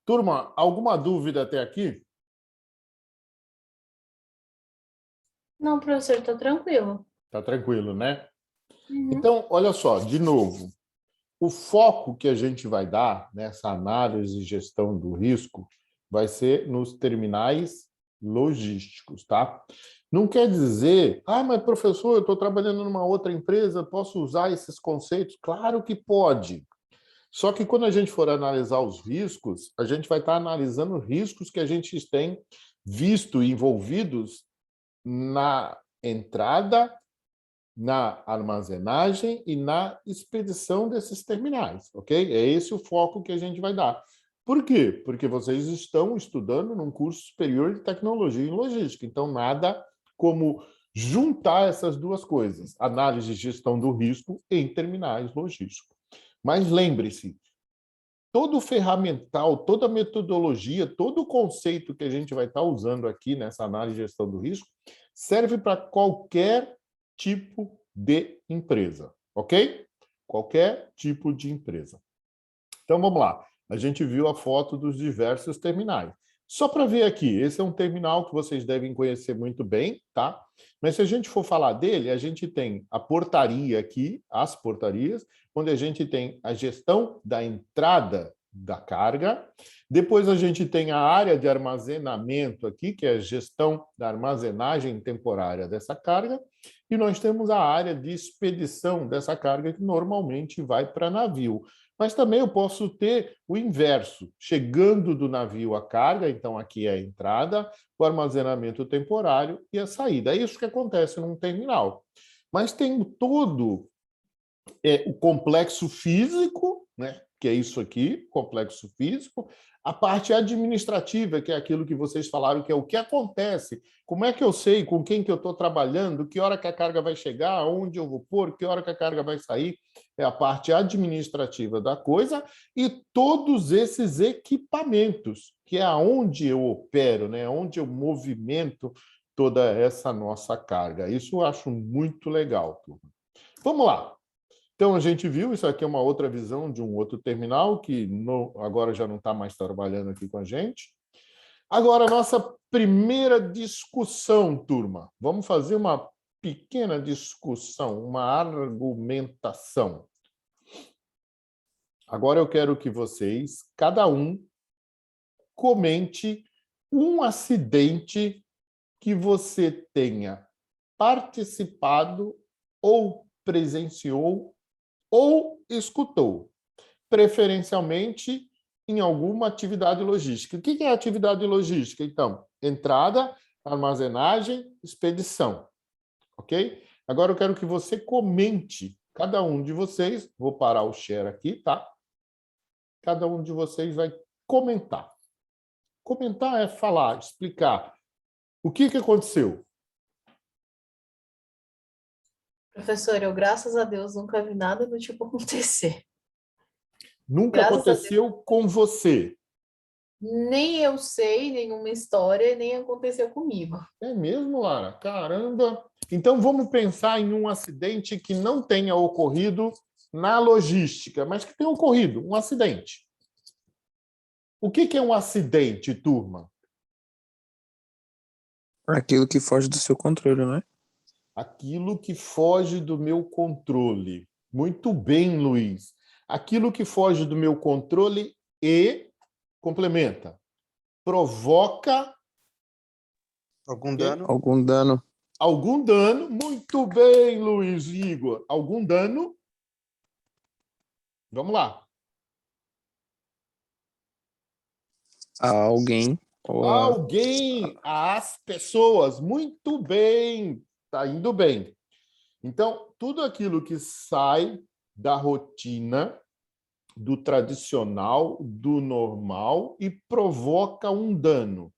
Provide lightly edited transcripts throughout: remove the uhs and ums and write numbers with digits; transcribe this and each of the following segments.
Turma, alguma dúvida até aqui? Não, professor, estou tranquilo. Tá tranquilo, né? Uhum. Então, olha só, de novo, o foco que a gente vai dar nessa análise e gestão do risco vai ser nos terminais logísticos, tá? Não quer dizer, mas professor, eu estou trabalhando numa outra empresa, posso usar esses conceitos? Claro que pode. Só que quando a gente for analisar os riscos, a gente vai estar analisando riscos que a gente tem visto envolvidos na entrada, na armazenagem e na expedição desses terminais, ok? É esse o foco que a gente vai dar. Por quê? Porque vocês estão estudando num curso superior de tecnologia e logística, então nada como juntar essas duas coisas, análise e gestão do risco em terminais logísticos. Mas lembre-se, todo o ferramental, toda a metodologia, todo o conceito que a gente vai estar usando aqui nessa análise de gestão do risco serve para qualquer tipo de empresa, ok? Qualquer tipo de empresa. Então, vamos lá. A gente viu a foto dos diversos terminais. Só para ver aqui, esse é um terminal que vocês devem conhecer muito bem, tá? Mas se a gente for falar dele, a gente tem a portaria aqui, as portarias, onde a gente tem a gestão da entrada da carga. Depois a gente tem a área de armazenamento aqui, que é a gestão da armazenagem temporária dessa carga. E nós temos a área de expedição dessa carga, que normalmente vai para navio. Mas também eu posso ter o inverso, chegando do navio a carga, então aqui é a entrada, o armazenamento temporário e a saída. É isso que acontece num terminal. Mas tem todo o complexo físico, né? Que é isso aqui, complexo físico, a parte administrativa, que é aquilo que vocês falaram, que é o que acontece, como é que eu sei com quem que eu estou trabalhando, que hora que a carga vai chegar, onde eu vou pôr, que hora que a carga vai sair, é a parte administrativa da coisa, e todos esses equipamentos, que é onde eu opero, né? Onde eu movimento toda essa nossa carga. Isso eu acho muito legal, turma. Vamos lá. Então, a gente viu, isso aqui é uma outra visão de um outro terminal, que agora já não está mais trabalhando aqui com a gente. Agora, a nossa primeira discussão, turma. Vamos fazer uma pequena discussão, uma argumentação. Agora eu quero que vocês, cada um, comente um acidente que você tenha participado ou presenciou ou escutou, preferencialmente em alguma atividade logística. O que é atividade logística? Então, entrada, armazenagem, expedição, ok? Agora eu quero que você comente, cada um de vocês, vou parar o share aqui, tá? Cada um de vocês vai comentar. Comentar é falar, explicar. O que aconteceu? Professor, eu, graças a Deus, nunca vi nada do tipo acontecer. Nunca Graças a Deus, aconteceu com você. nem eu sei nenhuma história, nem aconteceu comigo. É mesmo, Lara? Caramba! Então vamos pensar em um acidente que não tenha ocorrido na logística, mas que tenha ocorrido, um acidente. O que é um acidente, turma? Aquilo que foge do seu controle, né? Aquilo que foge do meu controle. Muito bem, Luiz. Aquilo que foge do meu controle e complementa. Provoca Algum dano? Algum dano. algum dano. Muito bem, Luiz Igor. Algum dano? Vamos lá. A alguém ou a... Alguém, as pessoas. Muito bem. Está indo bem. Então, tudo aquilo que sai da rotina, do tradicional, do normal e provoca um dano.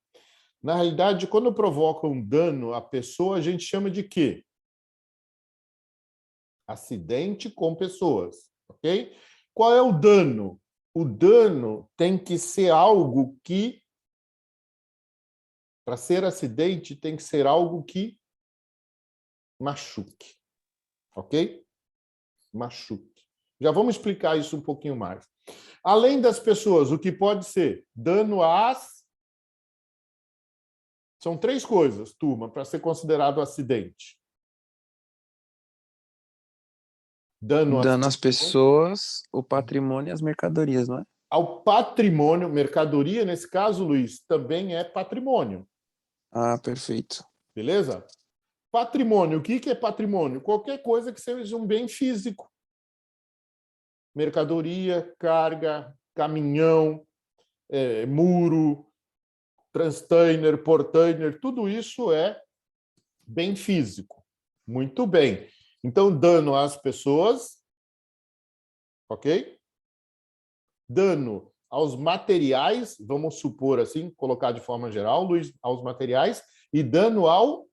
Na realidade, quando provoca um dano à pessoa, a gente chama de quê? Acidente com pessoas, ok? Qual é o dano? O dano tem que ser algo que, para ser acidente, tem que ser algo que machuque, ok? Machuque. Já vamos explicar isso um pouquinho mais. Além das pessoas, o que pode ser? Dano às... São 3 coisas, turma, para ser considerado acidente. Dano às pessoas, o patrimônio e as mercadorias, não é? Ao patrimônio, mercadoria, nesse caso, Luiz, também é patrimônio. Ah, perfeito. Beleza? Patrimônio, o que é patrimônio? Qualquer coisa que seja um bem físico. Mercadoria, carga, caminhão, muro, transtainer, portainer, tudo isso é bem físico. Muito bem. Então, dano às pessoas, ok? Dano aos materiais, vamos supor assim, colocar de forma geral, Luiz, aos materiais, e dano ao...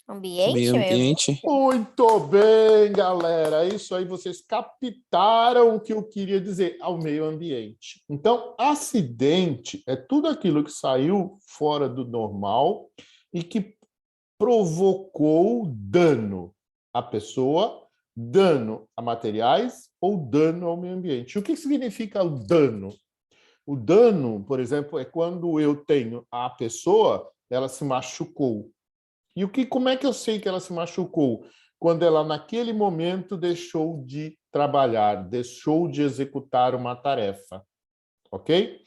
Meio ambiente. Muito bem, galera. Isso aí, vocês captaram o que eu queria dizer, ao meio ambiente. Então, acidente é tudo aquilo que saiu fora do normal e que provocou dano à pessoa, dano a materiais ou dano ao meio ambiente. O que significa o dano? O dano, por exemplo, é quando eu tenho a pessoa, ela se machucou. E como é que eu sei que ela se machucou? Quando ela, naquele momento, deixou de trabalhar, deixou de executar uma tarefa. Ok?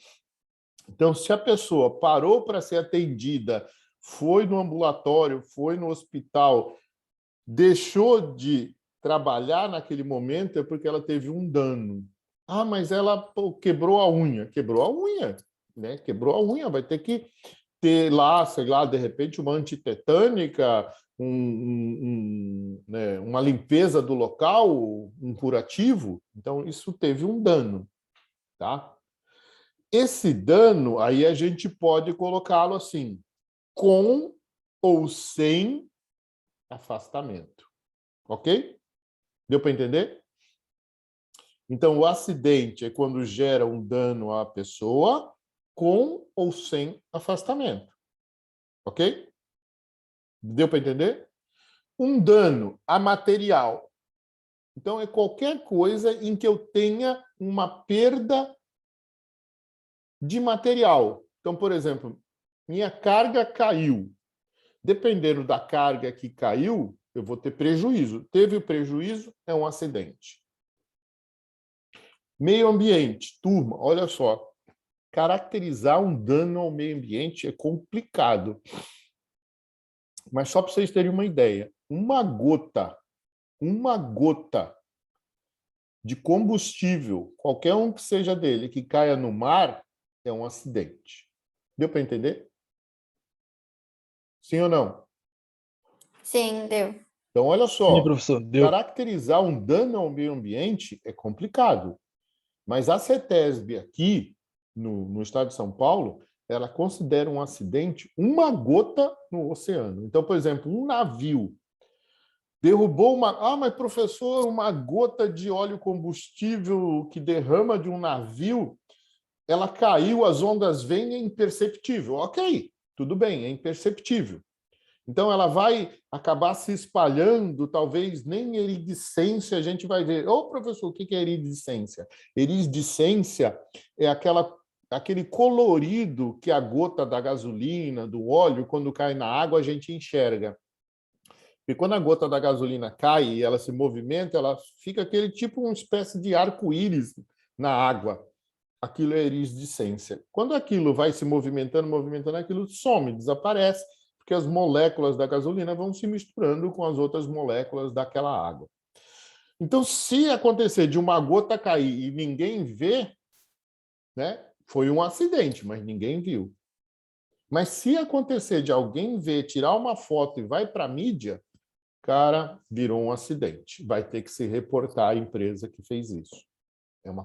Então, se a pessoa parou para ser atendida, foi no ambulatório, foi no hospital, deixou de trabalhar naquele momento, é porque ela teve um dano. Ah, mas ela quebrou a unha. Quebrou a unha, né? Quebrou a unha, vai ter que ter lá, sei lá, de repente, uma antitetânica, né, uma limpeza do local, um curativo. Então, isso teve um dano, tá? Esse dano, aí a gente pode colocá-lo assim, com ou sem afastamento. Ok? Deu para entender? Então, o acidente é quando gera um dano à pessoa, com ou sem afastamento. Ok? Deu para entender? Um dano a material. Então, é qualquer coisa em que eu tenha uma perda de material. Então, por exemplo, minha carga caiu. Dependendo da carga que caiu, eu vou ter prejuízo. Teve o prejuízo, é um acidente. Meio ambiente. Turma, olha só. Caracterizar um dano ao meio ambiente é complicado. Mas só para vocês terem uma ideia, uma gota de combustível, qualquer um que seja dele, que caia no mar, é um acidente. Deu para entender? Sim ou não? Sim, deu. Então, olha Sim, só, professor, deu. caracterizar um dano ao meio ambiente é complicado. Mas a CETESB aqui, no estado de São Paulo, ela considera um acidente uma gota no oceano. Então, por exemplo, um navio derrubou uma... Ah, mas professor, uma gota de óleo combustível que derrama de um navio, ela caiu, as ondas vêm, é imperceptível. Ok, tudo bem, é imperceptível. Então, ela vai acabar se espalhando, talvez nem iridescência a gente vai ver. Ô, professor, o que é iridescência? Iridescência é aquele colorido que a gota da gasolina, do óleo, quando cai na água, a gente enxerga. E quando a gota da gasolina cai e ela se movimenta, ela fica aquele tipo, uma espécie de arco-íris na água. Aquilo é iridescência. Quando aquilo vai se movimentando, aquilo some, desaparece, porque as moléculas da gasolina vão se misturando com as outras moléculas daquela água. Então, se acontecer de uma gota cair e ninguém vê, né, foi um acidente, mas ninguém viu. Mas se acontecer de alguém ver, tirar uma foto e vai para a mídia, cara, virou um acidente. Vai ter que se reportar à empresa que fez isso. É uma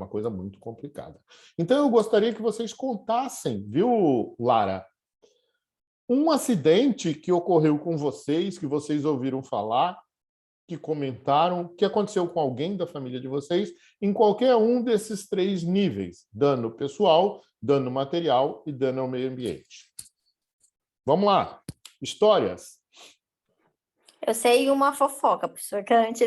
coisa muito complicada. Então, eu gostaria que vocês contassem, viu, Lara? Um acidente que ocorreu com vocês, que vocês ouviram falar, que comentaram, que aconteceu com alguém da família de vocês, em qualquer um desses 3 níveis: dano pessoal, dano material e dano ao meio ambiente. Vamos lá. Histórias. Eu sei uma fofoca, professor Cante.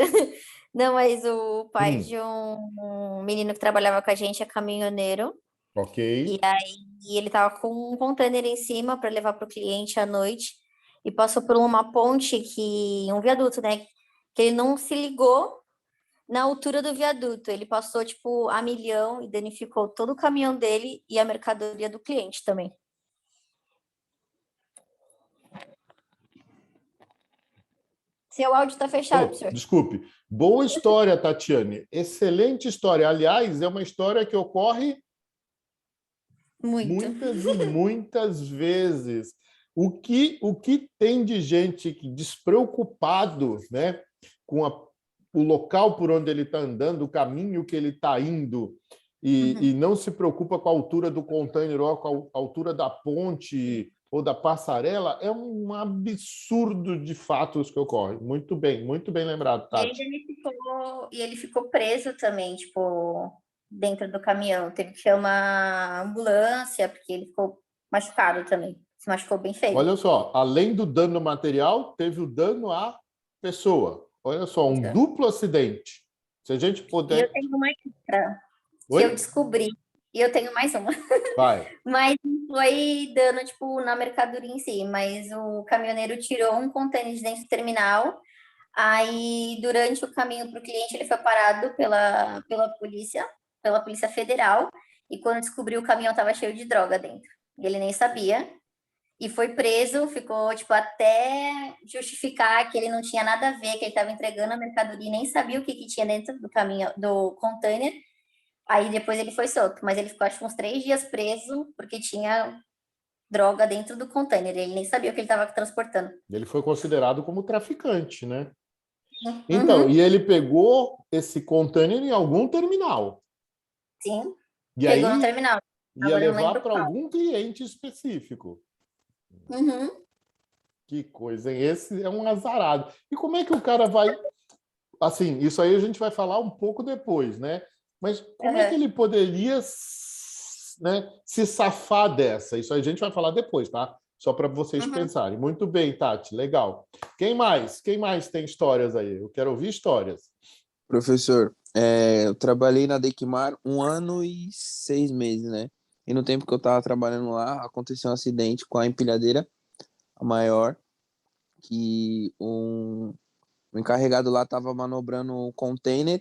Não, mas o pai de um menino que trabalhava com a gente é caminhoneiro. Ok. E aí ele tava com um container em cima para levar para o cliente à noite e passou por uma ponte um viaduto, né? Que ele não se ligou na altura do viaduto. Ele passou tipo a milhão e danificou todo o caminhão dele e a mercadoria do cliente também. Seu áudio está fechado, professor. Desculpe. Boa história, Tatiane. Excelente história. Aliás, é uma história que ocorre Muito. muitas e muitas vezes. O que tem de gente despreocupado, né, com o local por onde ele está andando, o caminho que ele está indo, e não se preocupa com a altura do container ou com a altura da ponte ou da passarela, é um absurdo de fatos que ocorre. Muito bem lembrado, Tati. E ele ficou preso também, tipo, dentro do caminhão. Teve que chamar a ambulância, porque ele ficou machucado também. Se machucou bem feio. Olha só, além do dano material, teve o dano à pessoa. Olha só, um duplo acidente. Se a gente E puder... eu tenho uma extra que Oi? eu descobri. E eu tenho mais uma. Vai. Mas não foi dano, tipo, na mercadoria em si. Mas o caminhoneiro tirou um contêiner de dentro do terminal. Aí, durante o caminho para o cliente, ele foi parado pela Polícia Federal. E quando descobriu, o caminhão estava cheio de droga dentro. E ele nem sabia. E foi preso, ficou, tipo, até justificar que ele não tinha nada a ver, que ele estava entregando a mercadoria e nem sabia o que tinha dentro do caminhão, do container. Aí depois ele foi solto, mas ele ficou, acho que uns 3 dias preso, porque tinha droga dentro do container. Ele nem sabia o que ele estava transportando. Ele foi considerado como traficante, né? Então, Uhum, e ele pegou esse container em algum terminal. sim, E pegou no aí terminal. ia Agora eu não levar lembro para qual. algum cliente específico. Uhum. Que coisa, hein? Esse é um azarado. E como é que o cara vai... Assim, isso aí a gente vai falar um pouco depois, né? Mas como é que ele poderia, né, se safar dessa? Isso aí a gente vai falar depois, tá? Só para vocês pensarem. Muito bem, Tati, legal. Quem mais? Quem mais tem histórias aí? Eu quero ouvir histórias. Professor, eu trabalhei na Dequimar 1 ano e 6 meses, né? E no tempo que eu tava trabalhando lá, aconteceu um acidente com a empilhadeira, a maior, que o encarregado lá tava manobrando um container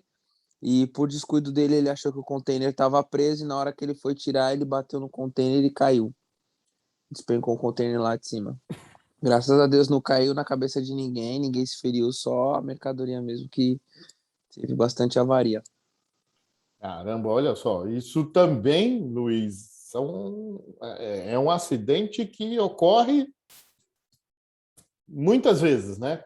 e por descuido dele, ele achou que o container estava preso e na hora que ele foi tirar, ele bateu no container e caiu. Despencou o container lá de cima. Graças a Deus não caiu na cabeça de ninguém, ninguém se feriu, só a mercadoria mesmo que teve bastante avaria. Caramba, olha só, isso também, Luiz, é um acidente que ocorre muitas vezes, né?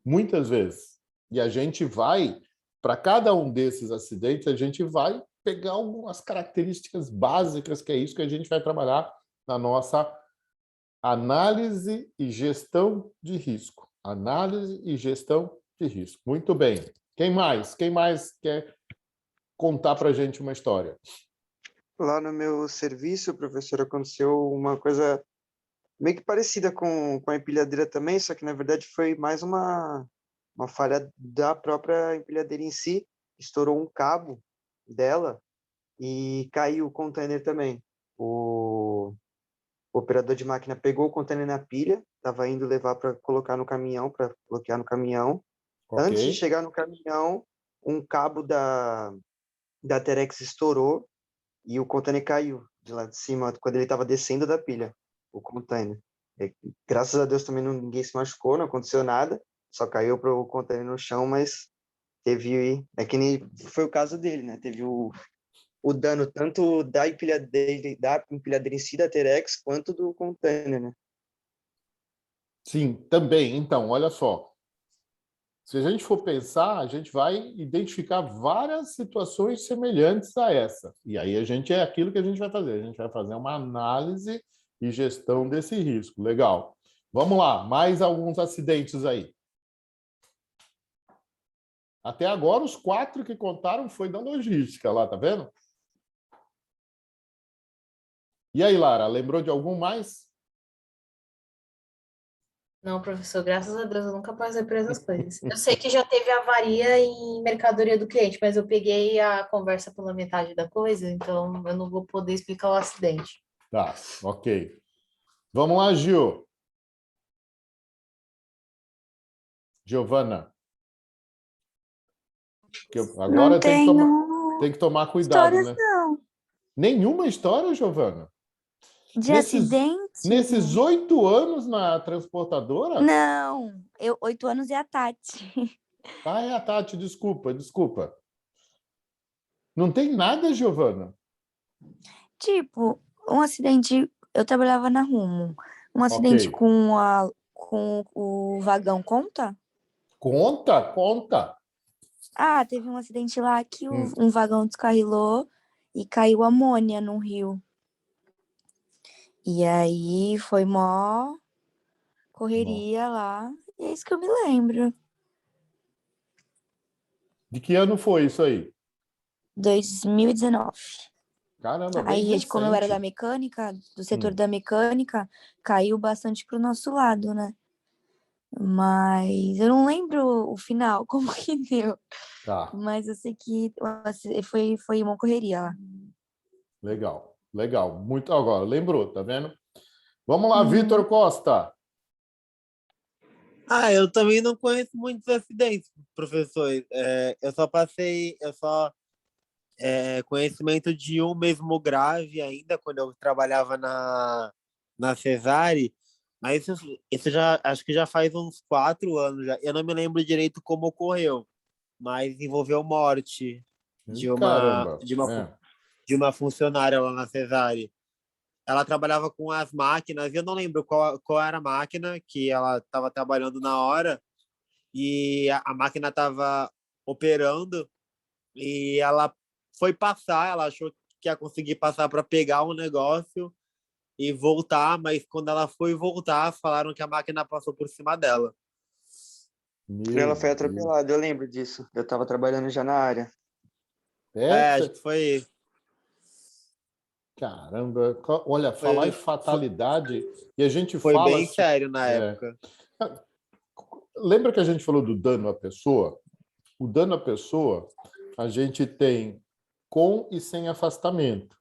Muitas vezes. E a gente vai, para cada um desses acidentes, a gente vai pegar algumas características básicas, que é isso que a gente vai trabalhar na nossa análise e gestão de risco. Análise e gestão de risco. Muito bem. Quem mais? Quem mais quer contar para a gente uma história? Lá no meu serviço, professor, aconteceu uma coisa meio que parecida com a empilhadeira também, só que na verdade foi mais uma falha da própria empilhadeira em si. Estourou um cabo dela e caiu o container também. O operador de máquina pegou o container na pilha, estava indo levar para colocar no caminhão, para bloquear no caminhão. Ok. Antes de chegar no caminhão, um cabo da Terex estourou e o container caiu de lá de cima, quando ele estava descendo da pilha, o container. Graças a Deus também ninguém se machucou, não aconteceu nada, só caiu para o container no chão, mas teve, que nem foi o caso dele, né? Teve o dano tanto da empilhadeira em si, da Terex, quanto do container, né? Sim, também. Então, olha só. Se a gente for pensar, a gente vai identificar várias situações semelhantes a essa. E aí é aquilo que a gente vai fazer. A gente vai fazer uma análise e gestão desse risco. Legal. Vamos lá, mais alguns acidentes aí. Até agora, os 4 que contaram foi da logística lá, tá vendo? E aí, Lara, lembrou de algum mais? Não, professor, graças a Deus eu nunca passei por essas coisas. Eu sei que já teve avaria em mercadoria do cliente, mas eu peguei a conversa pela metade da coisa, então eu não vou poder explicar o acidente. Tá, ok. Vamos lá, Gil. Giovana. Agora Não tenho tem que tomar cuidado, histórias, né? não. Nenhuma história, Giovana? De Nesses, acidente? nesses 8 anos na transportadora? Não. 8 anos é a Tati. Ah, é a Tati, desculpa. Não tem nada, Giovana? Tipo, um acidente. Eu trabalhava na Rumo. Um Ok. acidente com o vagão conta? Conta. Ah, teve um acidente lá que Hum, um vagão descarrilou e caiu amônia no rio. E aí foi mó bom. correria lá. E é isso que eu me lembro. De que ano foi isso aí? 2019. Caramba, bem Aí, como eu era da recente. mecânica, do setor Hum, da mecânica, caiu bastante pro nosso lado, né? Mas eu não lembro o final, como que deu. tá, Mas eu sei que foi uma correria lá. legal. Muito agora, lembrou, tá vendo? Vamos lá, Uhum. Vitor Costa. Eu também não conheço muitos acidentes, professor. Conhecimento de um mesmo grave ainda, quando eu trabalhava na Cesare, mas isso já, acho que já faz uns 4 anos já. Eu não me lembro direito como ocorreu, mas envolveu morte de uma, Caramba. de uma, fu- É. de uma funcionária lá na Cesare. Ela trabalhava com as máquinas, e eu não lembro qual era a máquina que ela estava trabalhando na hora, e a máquina estava operando, e ela foi passar, ela achou que ia conseguir passar para pegar um negócio e voltar, mas quando ela foi voltar, falaram que a máquina passou por cima dela. Meu Ela foi Deus. atropelada, eu lembro disso. Eu estava trabalhando já na área. Acho que foi. Caramba. Olha, falar em Foi, foi, fatalidade, e a gente foi fala bem assim. sério na é, época. Lembra que a gente falou do dano à pessoa? O dano à pessoa, a gente tem com e sem afastamento.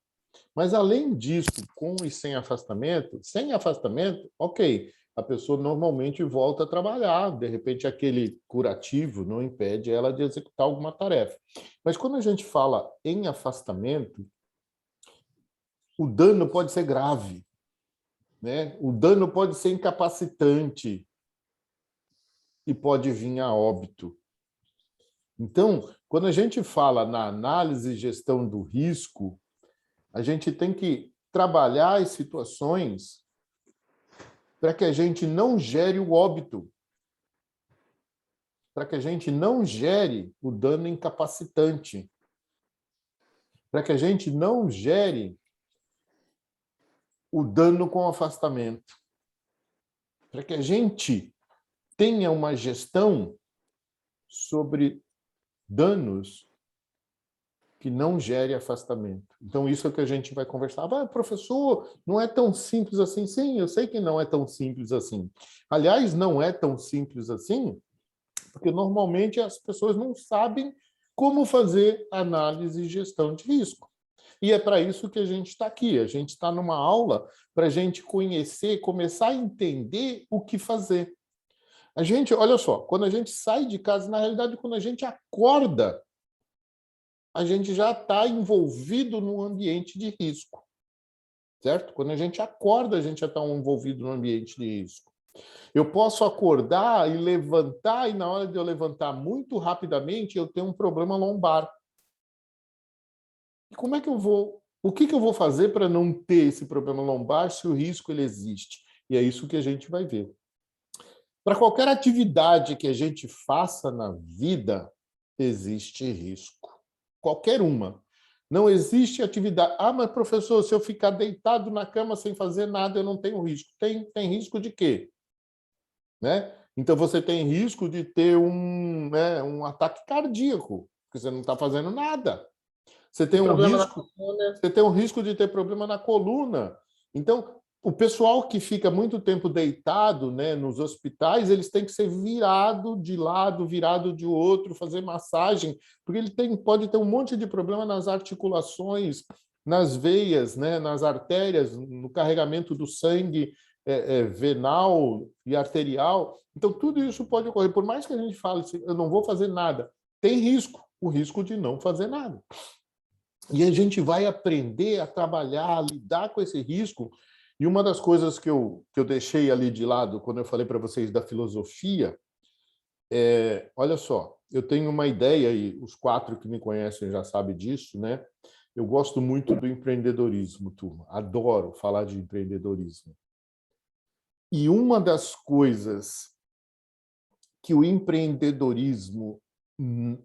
Mas, além disso, com e sem afastamento, ok, a pessoa normalmente volta a trabalhar, de repente aquele curativo não impede ela de executar alguma tarefa. Mas quando a gente fala em afastamento, o dano pode ser grave, né? O dano pode ser incapacitante e pode vir a óbito. Então, quando a gente fala na análise e gestão do risco, a gente tem que trabalhar as situações para que a gente não gere o óbito, para que a gente não gere o dano incapacitante, para que a gente não gere o dano com afastamento, para que a gente tenha uma gestão sobre danos que não gere afastamento. Então, isso é o que a gente vai conversar. Professor, não é tão simples assim. Sim, eu sei que não é tão simples assim. Aliás, não é tão simples assim, porque normalmente as pessoas não sabem como fazer análise e gestão de risco. E é para isso que a gente está aqui. A gente está numa aula para a gente conhecer, começar a entender o que fazer. A gente, olha só, quando a gente sai de casa, na realidade, quando a gente acorda, a gente já está envolvido no ambiente de risco, certo? Quando a gente acorda, a gente já está envolvido no ambiente de risco. Eu posso acordar e levantar, e na hora de eu levantar muito rapidamente, eu tenho um problema lombar. E como é que eu vou... O que eu vou fazer para não ter esse problema lombar se o risco ele existe? E é isso que a gente vai ver. Para qualquer atividade que a gente faça na vida, existe risco. Qualquer uma. Não existe atividade. Mas professor, se eu ficar deitado na cama sem fazer nada, eu não tenho risco. Tem risco de quê? Né? Então você tem risco de ter um ataque cardíaco, porque você não está fazendo nada. Você tem Problema na risco, coluna. você tem um risco de ter problema na coluna. Então, o pessoal que fica muito tempo deitado, né, nos hospitais, eles têm que ser virado de lado, virado de outro, fazer massagem, porque pode ter um monte de problema nas articulações, nas veias, né, nas artérias, no carregamento do sangue venal e arterial. Então, tudo isso pode ocorrer. Por mais que a gente fale assim, eu não vou fazer nada, tem risco, o risco de não fazer nada. E a gente vai aprender a trabalhar, a lidar com esse risco. E uma das coisas que eu deixei ali de lado, quando eu falei para vocês da filosofia, olha só, eu tenho uma ideia, e os 4 que me conhecem já sabem disso, né? Eu gosto muito do empreendedorismo, turma. Adoro falar de empreendedorismo. E uma das coisas que o empreendedorismo,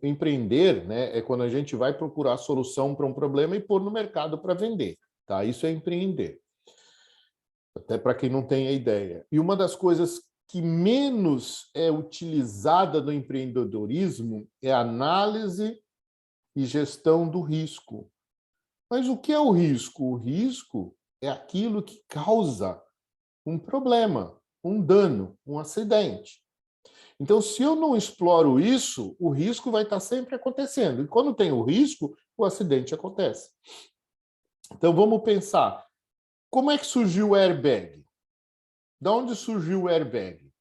empreender, né, é quando a gente vai procurar solução para um problema e pôr no mercado para vender. Tá? Isso é empreender. Até para quem não tem a ideia. E uma das coisas que menos é utilizada no empreendedorismo é a análise e gestão do risco. Mas o que é o risco? O risco é aquilo que causa um problema, um dano, um acidente. Então, se eu não exploro isso, o risco vai estar sempre acontecendo. E quando tem o risco, o acidente acontece. Então, vamos pensar. Como é que surgiu o airbag? De onde surgiu o airbag?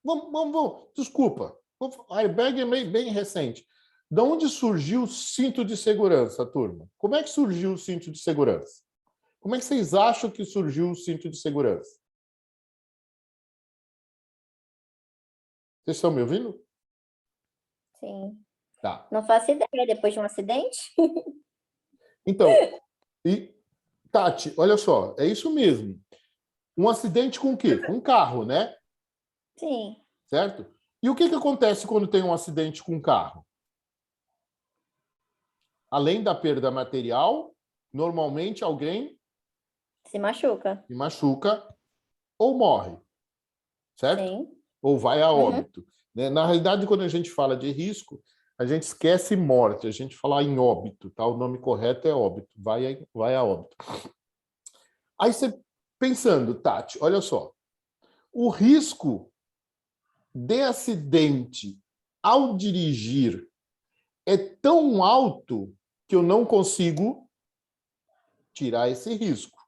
Vamos. Desculpa. O airbag é bem recente. De onde surgiu o cinto de segurança, turma? Como é que surgiu o cinto de segurança? Como é que vocês acham que surgiu o cinto de segurança? Vocês estão me ouvindo? Sim. Tá. Não faço ideia, depois de um acidente? Então, Tati, olha só, é isso mesmo. Um acidente com o quê? Com um carro, né? Sim. Certo? E o que acontece quando tem um acidente com um carro? Além da perda material, normalmente alguém Se machuca. se machuca ou morre, certo? Sim. Ou vai a óbito. Né? Na realidade, quando a gente fala de risco, a gente esquece morte, a gente fala em óbito, tá? O nome correto é óbito, vai a óbito. Aí você pensando, Tati, olha só, o risco de acidente ao dirigir é tão alto que eu não consigo tirar esse risco.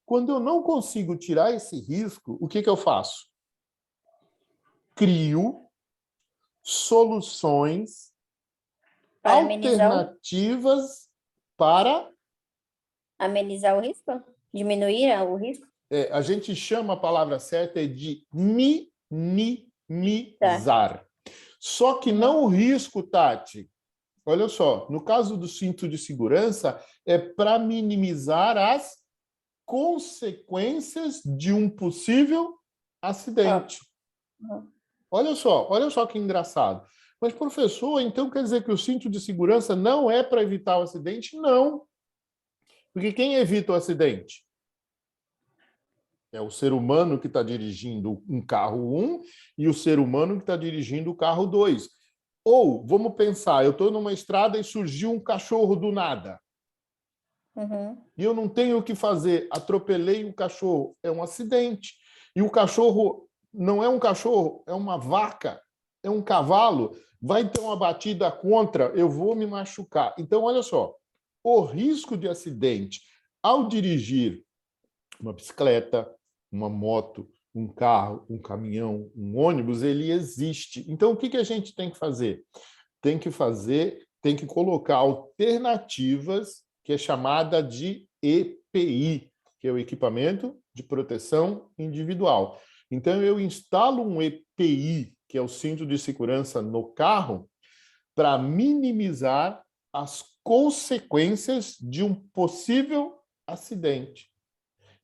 Quando eu não consigo tirar esse risco, o que eu faço? Crio soluções alternativas para amenizar o risco? Diminuir o risco? A gente chama a palavra certa de minimizar. Só que não o risco, Tati. Olha só, no caso do cinto de segurança, é para minimizar as consequências de um possível acidente. Olha só que engraçado. Mas, professor, então quer dizer que o cinto de segurança não é para evitar o acidente? Não. Porque quem evita o acidente? É o ser humano que está dirigindo um carro 1 e o ser humano que está dirigindo o carro 2. Ou, vamos pensar, eu estou numa estrada e surgiu um cachorro do nada. E eu não tenho o que fazer. Atropelei o cachorro. É um acidente. E o cachorro não é um cachorro, é uma vaca, é um cavalo. Vai ter uma batida contra, eu vou me machucar. Então, olha só, o risco de acidente ao dirigir uma bicicleta, uma moto, um carro, um caminhão, um ônibus, ele existe. Então, o que a gente tem que fazer? Tem que colocar alternativas, que é chamada de EPI, que é o equipamento de proteção individual. Então, eu instalo um EPI, que é o cinto de segurança no carro, para minimizar as consequências de um possível acidente.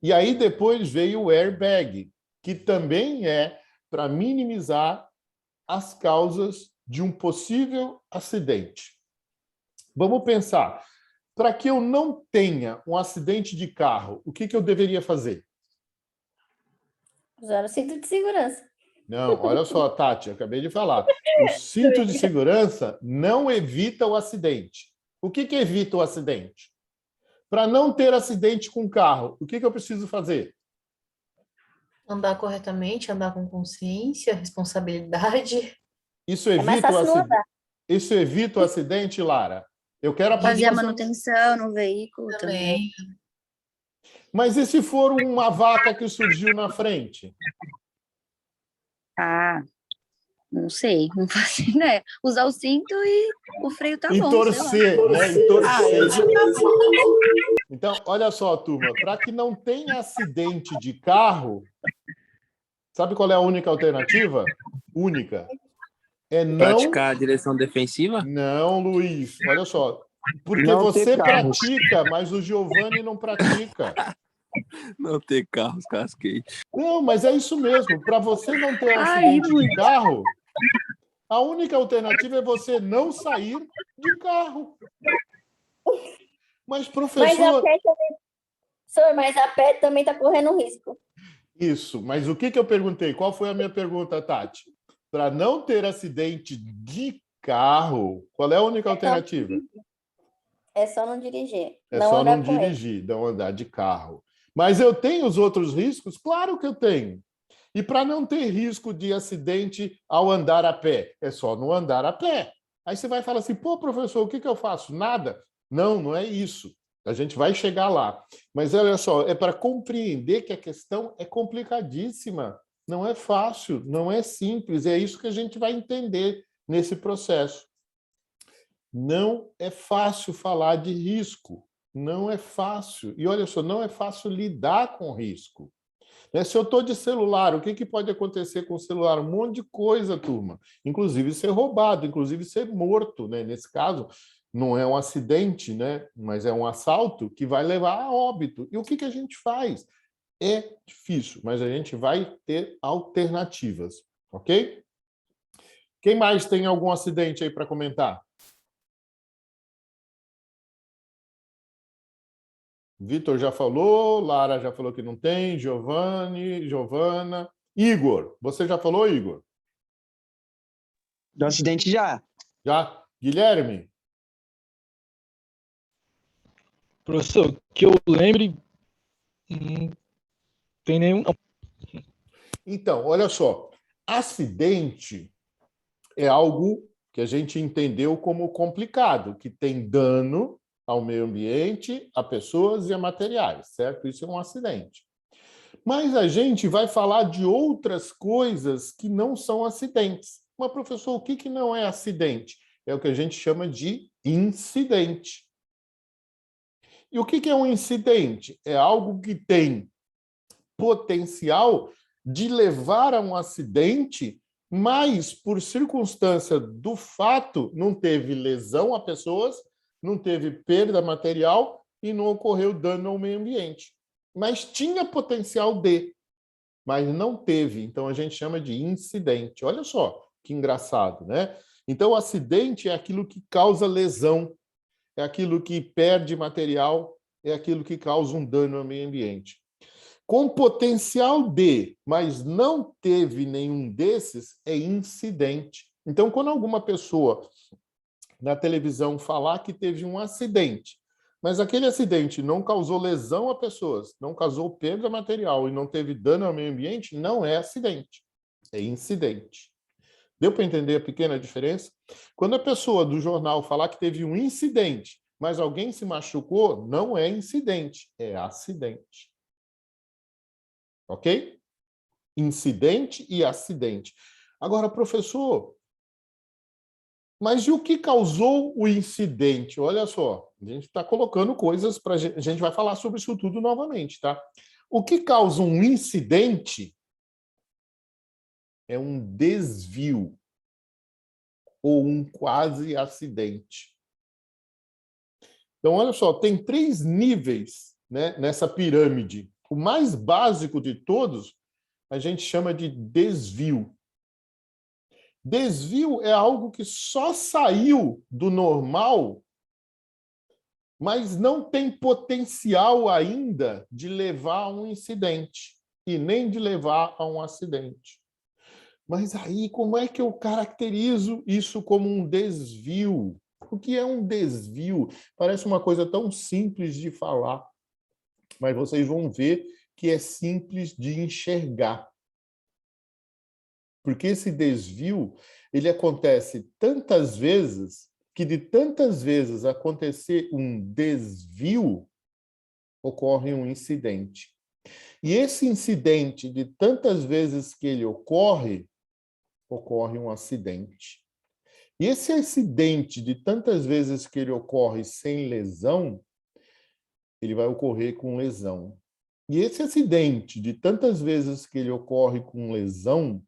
E aí depois veio o airbag, que também é para minimizar as causas de um possível acidente. Vamos pensar, para que eu não tenha um acidente de carro, o que eu deveria fazer? Usar o cinto de segurança. Não, olha só, Tati, eu acabei de falar. O cinto de segurança não evita o acidente. O que evita o acidente? Para não ter acidente com o carro, o que eu preciso fazer? Andar corretamente, andar com consciência, responsabilidade. Isso É mais evita o fácil não acidente? andar. Isso evita o acidente, Lara? Eu quero Fazer a aplicação. manutenção no veículo também. Também. Mas e se for uma vaca que surgiu na frente? Ah, não sei, não faço ideia. Usar o cinto e o freio tá E bom, sei lá. torcer, né? E Ah, eu torcer. Então, olha só, turma, para que não tenha acidente de carro, sabe qual é a única alternativa? Única. É não. praticar a direção defensiva? Não, Luiz, olha só. Porque Não ter você carros. pratica, mas o Giovanni não pratica. Não ter carros, casquete. Não, mas é isso mesmo. Para você não ter um Ai, acidente de carro, a única alternativa é você não sair de carro. Mas, Mas a professor. pé também, senhor, mas a pé também tá correndo risco. Isso, mas o que eu perguntei? Qual foi a minha pergunta, Tati? Para não ter acidente de carro, qual é a única alternativa? É só não dirigir. É não só andar não com ele. dirigir, não andar de carro. Mas eu tenho os outros riscos? Claro que eu tenho. E para não ter risco de acidente ao andar a pé, é só não andar a pé. Aí você vai falar assim, pô, professor, o que eu faço? Nada. Não, não é isso. A gente vai chegar lá. Mas olha só, é para compreender que a questão é complicadíssima. Não é fácil, não é simples. É isso que a gente vai entender nesse processo. Não é fácil falar de risco. Não é fácil. E olha só, não é fácil lidar com risco. Se eu estou de celular, o que pode acontecer com o celular? Um monte de coisa, turma. Inclusive ser roubado, inclusive ser morto. Né? Nesse caso, não é um acidente, né? Mas é um assalto que vai levar a óbito. E o que a gente faz? É difícil, mas a gente vai ter alternativas, ok? Quem mais tem algum acidente aí para comentar? Vitor já falou, Lara já falou que não tem, Giovanni, Giovana. Igor, você já falou, Igor? Do acidente já. Já? Guilherme? Professor, que eu lembre, não tem nenhum. Então, olha só. Acidente é algo que a gente entendeu como complicado, que tem dano ao meio ambiente, a pessoas e a materiais, certo? Isso é um acidente. Mas a gente vai falar de outras coisas que não são acidentes. Mas, professor, o que não é acidente? É o que a gente chama de incidente. E o que é um incidente? É algo que tem potencial de levar a um acidente, mas, por circunstância do fato, não teve lesão a pessoas, não teve perda material e não ocorreu dano ao meio ambiente. Mas tinha potencial de, mas não teve. Então, a gente chama de incidente. Olha só que engraçado, né? Então, o acidente é aquilo que causa lesão, é aquilo que perde material, é aquilo que causa um dano ao meio ambiente. Com potencial de, mas não teve nenhum desses, é incidente. Então, quando alguma pessoa na televisão falar que teve um acidente, mas aquele acidente não causou lesão a pessoas, não causou perda material e não teve dano ao meio ambiente, não é acidente, é incidente. Deu para entender a pequena diferença? Quando a pessoa do jornal falar que teve um incidente, mas alguém se machucou, não é incidente, é acidente. Ok? Incidente e acidente. Agora, professor, mas e o que causou o incidente? Olha só, a gente está colocando coisas para a gente vai falar sobre isso tudo novamente, tá? O que causa um incidente é um desvio ou um quase acidente. Então, olha só, tem 3 níveis, né, nessa pirâmide. O mais básico de todos, a gente chama de desvio. Desvio é algo que só saiu do normal, mas não tem potencial ainda de levar a um incidente e nem de levar a um acidente. Mas aí, como é que eu caracterizo isso como um desvio? O que é um desvio? Parece uma coisa tão simples de falar, mas vocês vão ver que é simples de enxergar. Porque esse desvio, ele acontece tantas vezes que de tantas vezes acontecer um desvio, ocorre um incidente. E esse incidente, de tantas vezes que ele ocorre um acidente. E esse acidente, de tantas vezes que ele ocorre sem lesão, ele vai ocorrer com lesão. E esse acidente, de tantas vezes que ele ocorre com lesão,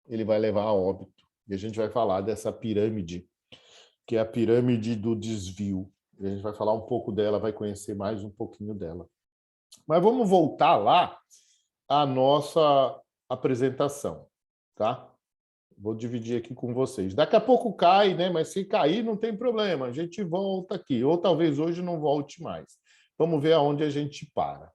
ele vai levar a óbito. E a gente vai falar dessa pirâmide, que é a pirâmide do desvio. E a gente vai falar um pouco dela, vai conhecer mais um pouquinho dela. Mas vamos voltar lá à nossa apresentação, tá? Vou dividir aqui com vocês. Daqui a pouco cai, né? Mas se cair, não tem problema. A gente volta aqui. Ou talvez hoje não volte mais. Vamos ver aonde a gente para.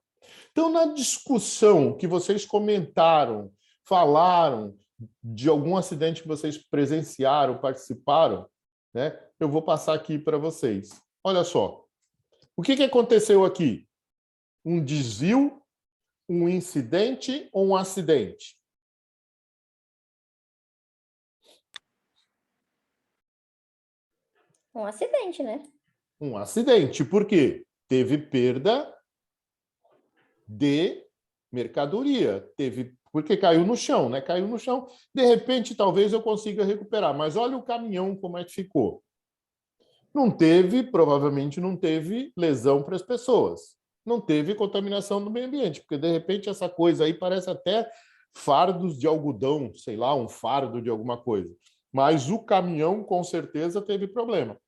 Então, na discussão que vocês comentaram, falaram de algum acidente que vocês presenciaram, participaram, né? Eu vou passar aqui para vocês. Olha só. O que aconteceu aqui? Um desvio, um incidente ou um acidente? Um acidente, né? Um acidente. Por quê? Teve perda de mercadoria. Porque caiu no chão, né? Caiu no chão. De repente, talvez eu consiga recuperar. Mas olha o caminhão como é que ficou. Provavelmente não teve lesão para as pessoas. Não teve contaminação no meio ambiente, porque de repente essa coisa aí parece até fardos de algodão, sei lá, um fardo de alguma coisa. Mas o caminhão com certeza teve problema.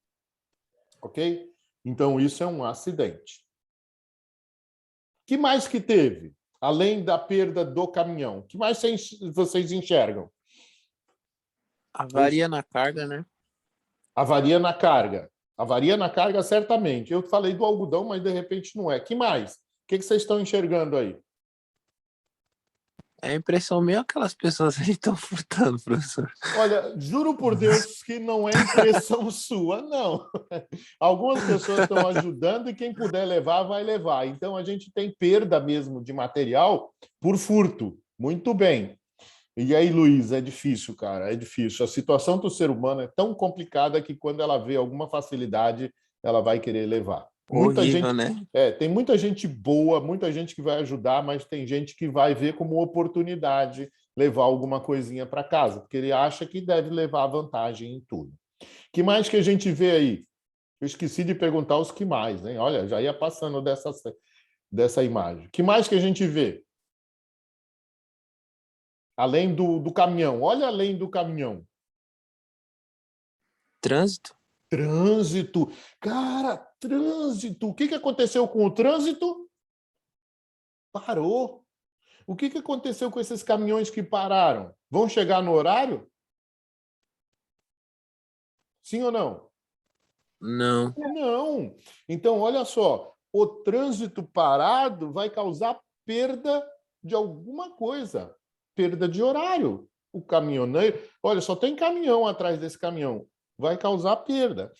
Ok? Então isso é um acidente. Que mais que teve? Além da perda do caminhão, que mais vocês enxergam? Avaria na carga, né? Avaria na carga. Avaria na carga, certamente. Eu falei do algodão, mas de repente não é. Que mais? O que vocês estão enxergando aí? É impressão minha, aquelas pessoas aí estão furtando, professor. Olha, juro por Deus que não é impressão sua, não. Algumas pessoas estão ajudando e quem puder levar, vai levar. Então, a gente tem perda mesmo de material por furto. Muito bem. E aí, Luiz, é difícil, cara, é difícil. A situação do ser humano é tão complicada que quando ela vê alguma facilidade, ela vai querer levar. Muita Horrível, gente, né? tem muita gente boa, muita gente que vai ajudar, mas tem gente que vai ver como oportunidade levar alguma coisinha para casa, porque ele acha que deve levar vantagem em tudo. Que mais que a gente vê aí? Eu esqueci de perguntar os que mais, hein? Olha, já ia passando dessa imagem. Que mais que a gente vê? Além do caminhão. Olha além do caminhão. Trânsito? Trânsito. Cara, trânsito. O que aconteceu com o trânsito? Parou. O que aconteceu com esses caminhões que pararam? Vão chegar no horário? Sim ou não? Não. Não. Então, olha só. O trânsito parado vai causar perda de alguma coisa. Perda de horário. O caminhoneiro... Olha, só tem caminhão atrás desse caminhão. Vai causar perda.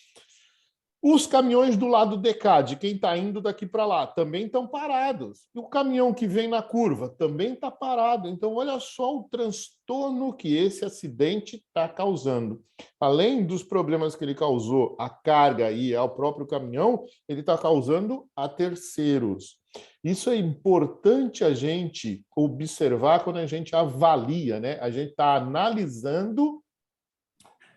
Os caminhões do lado de cá, de quem está indo daqui para lá, também estão parados. E o caminhão que vem na curva também está parado. Então, olha só o transtorno que esse acidente está causando. Além dos problemas que ele causou à carga e ao próprio caminhão, ele está causando a terceiros. Isso é importante a gente observar quando a gente avalia, né? A gente está analisando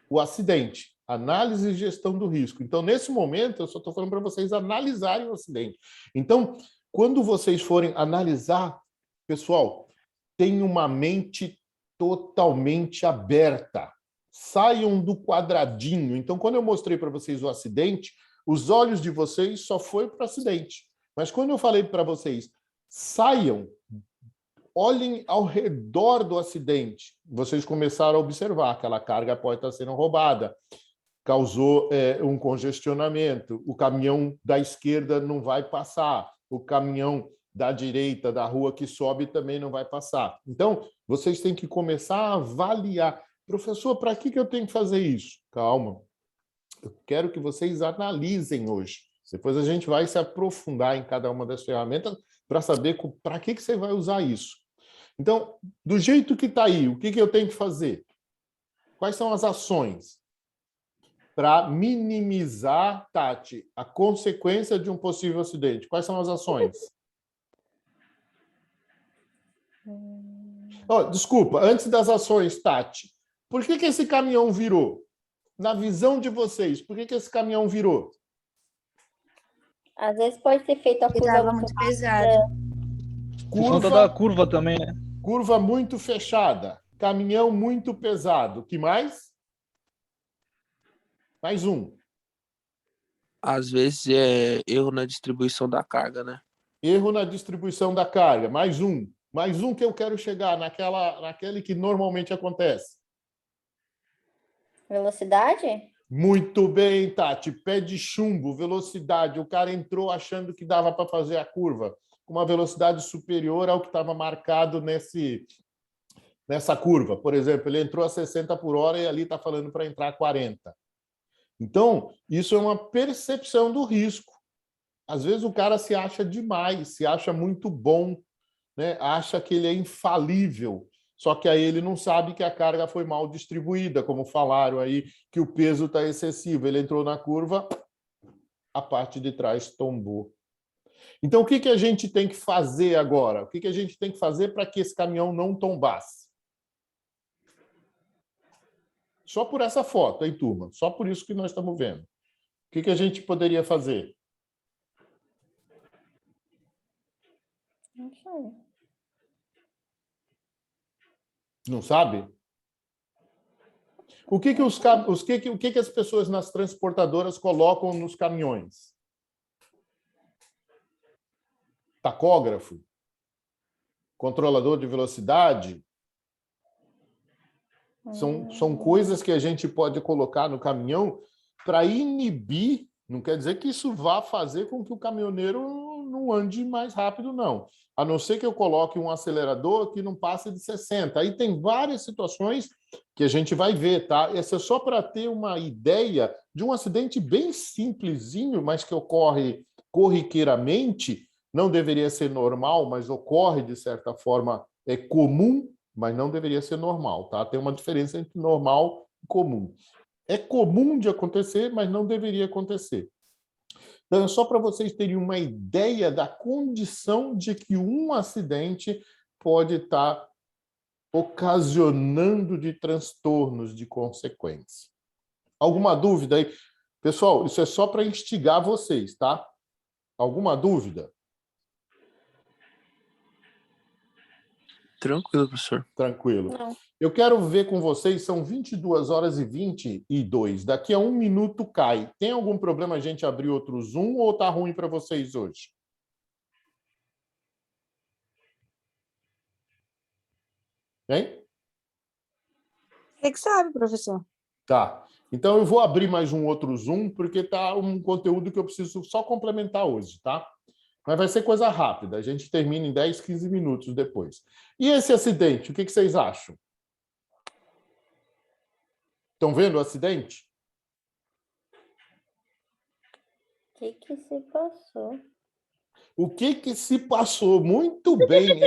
o acidente. Análise e gestão do risco. Então, nesse momento, eu só estou falando para vocês analisarem o acidente. Então, quando vocês forem analisar, pessoal, tenham uma mente totalmente aberta. Saiam do quadradinho. Então, quando eu mostrei para vocês o acidente, os olhos de vocês só foram para o acidente. Mas quando eu falei para vocês, saiam, olhem ao redor do acidente, vocês começaram a observar que aquela carga pode estar sendo roubada, causou um congestionamento, o caminhão da esquerda não vai passar, o caminhão da direita da rua que sobe também não vai passar. Então, vocês têm que começar a avaliar. Professor, para que eu tenho que fazer isso? Calma. Eu quero que vocês analisem hoje. Depois a gente vai se aprofundar em cada uma das ferramentas para saber para que você vai usar isso. Então, do jeito que está aí, o que eu tenho que fazer? Quais são as ações para minimizar, Tati, a consequência de um possível acidente? Quais são as ações? Oh, desculpa, antes das ações, Tati, por que esse caminhão virou? Na visão de vocês, por que esse caminhão virou? Às vezes pode ter feito a Porque curva tava muito muito rápida. pesado. Por conta da curva também, né? Curva muito fechada, caminhão muito pesado. Que mais? Mais um. Às vezes é erro na distribuição da carga, né? Erro na distribuição da carga. Mais um. Mais um que eu quero chegar naquele que normalmente acontece. Velocidade? Muito bem, Tati. Pé de chumbo, velocidade. O cara entrou achando que dava para fazer a curva com uma velocidade superior ao que estava marcado nessa curva. Por exemplo, ele entrou a 60 por hora e ali está falando para entrar a 40. Então, isso é uma percepção do risco. Às vezes o cara se acha demais, se acha muito bom, né? Acha que ele é infalível. Só que aí ele não sabe que a carga foi mal distribuída, como falaram aí, que o peso está excessivo. Ele entrou na curva, a parte de trás tombou. Então, o que a gente tem que fazer agora? O que a gente tem que fazer para que esse caminhão não tombasse? Só por essa foto, hein, turma? Só por isso que nós estamos vendo. O que a gente poderia fazer? Não sei. Não sabe? O que as pessoas nas transportadoras colocam nos caminhões? Tacógrafo? Controlador de velocidade? São coisas que a gente pode colocar no caminhão para inibir, não quer dizer que isso vá fazer com que o caminhoneiro não ande mais rápido, não. A não ser que eu coloque um acelerador que não passe de 60. Aí tem várias situações que a gente vai ver, tá? Essa é só para ter uma ideia de um acidente bem simplesinho, mas que ocorre corriqueiramente, não deveria ser normal, mas ocorre de certa forma, é comum, mas não deveria ser normal, tá? Tem uma diferença entre normal e comum. É comum de acontecer, mas não deveria acontecer. Então, é só para vocês terem uma ideia da condição de que um acidente pode estar ocasionando de transtornos de consequência. Alguma dúvida aí? Pessoal, isso é só para instigar vocês, tá? Alguma dúvida? Tranquilo, professor. Tranquilo. Não. Eu quero ver com vocês, são 22h22. Daqui a 1 minuto cai. Tem algum problema a gente abrir outro Zoom ou tá ruim para vocês hoje? Hein? Você que sabe, professor. Tá. Então eu vou abrir mais um outro Zoom, porque tá um conteúdo que eu preciso só complementar hoje, tá? Mas vai ser coisa rápida. A gente termina em 10, 15 minutos depois. E esse acidente, o que vocês acham? Estão vendo o acidente? O que se passou? O que se passou? Muito bem.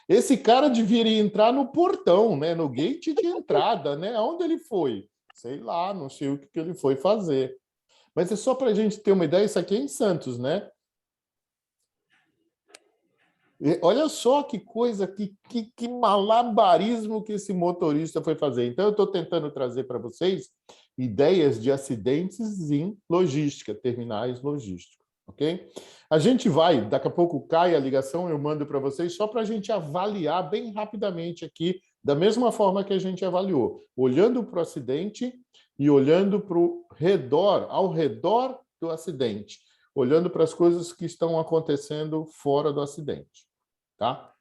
Esse cara deveria entrar no portão, né? No gate de entrada, né? Aonde ele foi? Sei lá, não sei o que ele foi fazer. Mas é só para a gente ter uma ideia, isso aqui é em Santos, né? E olha só que coisa, que malabarismo que esse motorista foi fazer. Então, eu estou tentando trazer para vocês ideias de acidentes em logística, terminais logísticos, ok? A gente vai, daqui a pouco cai a ligação, eu mando para vocês, só para a gente avaliar bem rapidamente aqui, da mesma forma que a gente avaliou, olhando para o acidente e olhando para o redor, ao redor do acidente, olhando para as coisas que estão acontecendo fora do acidente. Tá?